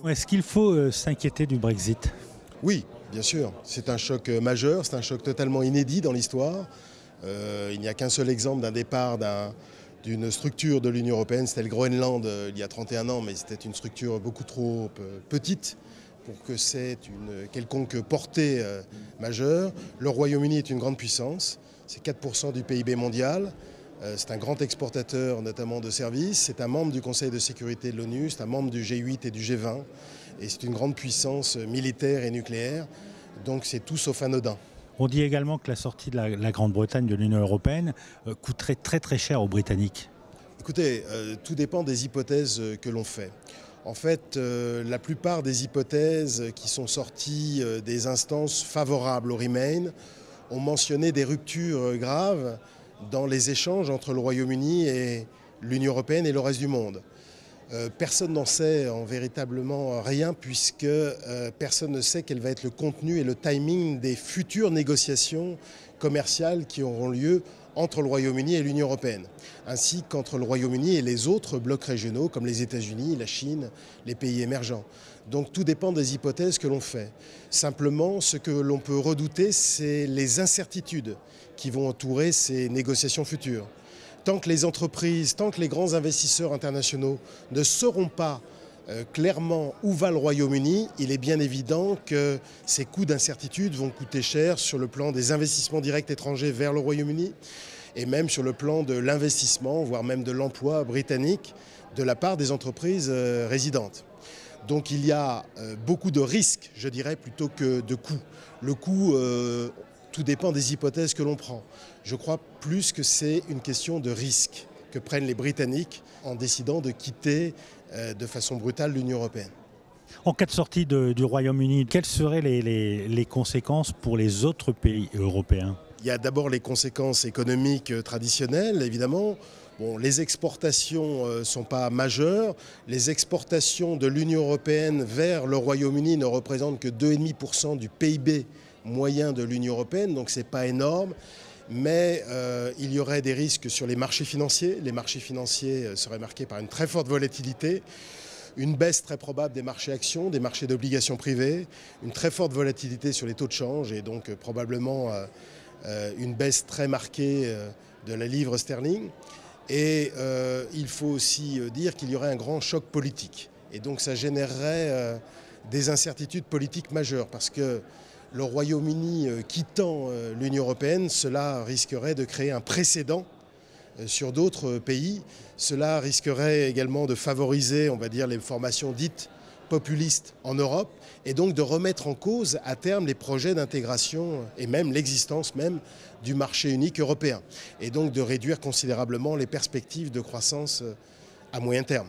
Est-ce qu'il faut s'inquiéter du Brexit? Oui, bien sûr. C'est un choc majeur, c'est un choc totalement inédit dans l'histoire. Il n'y a qu'un seul exemple d'un départ d'une structure de l'Union européenne, c'était le Groenland il y a 31 ans, mais c'était une structure beaucoup trop petite pour que c'est une quelconque portée majeure. Le Royaume-Uni est une grande puissance, c'est 4% du PIB mondial. C'est un grand exportateur notamment de services, c'est un membre du Conseil de sécurité de l'ONU, c'est un membre du G8 et du G20 et c'est une grande puissance militaire et nucléaire, donc c'est tout sauf anodin. On dit également que la sortie de la Grande-Bretagne de l'Union européenne coûterait très très cher aux Britanniques. Écoutez, tout dépend des hypothèses que l'on fait. En fait, la plupart des hypothèses qui sont sorties des instances favorables au Remain ont mentionné des ruptures graves dans les échanges entre le Royaume-Uni et l'Union européenne et le reste du monde. Personne n'en sait véritablement rien puisque personne ne sait quel va être le contenu et le timing des futures négociations commerciales qui auront lieu entre le Royaume-Uni et l'Union européenne, ainsi qu'entre le Royaume-Uni et les autres blocs régionaux comme les États-Unis, la Chine, les pays émergents. Donc tout dépend des hypothèses que l'on fait. Simplement, ce que l'on peut redouter, c'est les incertitudes qui vont entourer ces négociations futures. Tant que les entreprises, tant que les grands investisseurs internationaux ne sauront pas clairement où va le Royaume-Uni, il est bien évident que ces coûts d'incertitude vont coûter cher sur le plan des investissements directs étrangers vers le Royaume-Uni et même sur le plan de l'investissement, voire même de l'emploi britannique de la part des entreprises résidentes. Donc il y a beaucoup de risques, je dirais, plutôt que de coûts. Le coût, tout dépend des hypothèses que l'on prend. Je crois plus que c'est une question de risque que prennent les Britanniques en décidant de quitter de façon brutale l'Union européenne. En cas de sortie du Royaume-Uni, quelles seraient les conséquences pour les autres pays européens? Il y a d'abord les conséquences économiques traditionnelles, évidemment. Bon, les exportations ne sont pas majeures. Les exportations de l'Union européenne vers le Royaume-Uni ne représentent que 2,5% du PIB moyen de l'Union européenne, donc ce n'est pas énorme. Mais il y aurait des risques sur les marchés financiers. Les marchés financiers seraient marqués par une très forte volatilité, une baisse très probable des marchés actions, des marchés d'obligations privées, une très forte volatilité sur les taux de change et donc probablement une baisse très marquée de la livre sterling. Et il faut aussi dire qu'il y aurait un grand choc politique. Et donc ça générerait des incertitudes politiques majeures parce que le Royaume-Uni quittant l'Union européenne, cela risquerait de créer un précédent sur d'autres pays. Cela risquerait également de favoriser, on va dire, les formations dites populistes en Europe et donc de remettre en cause à terme les projets d'intégration et même l'existence même du marché unique européen et donc de réduire considérablement les perspectives de croissance à moyen terme.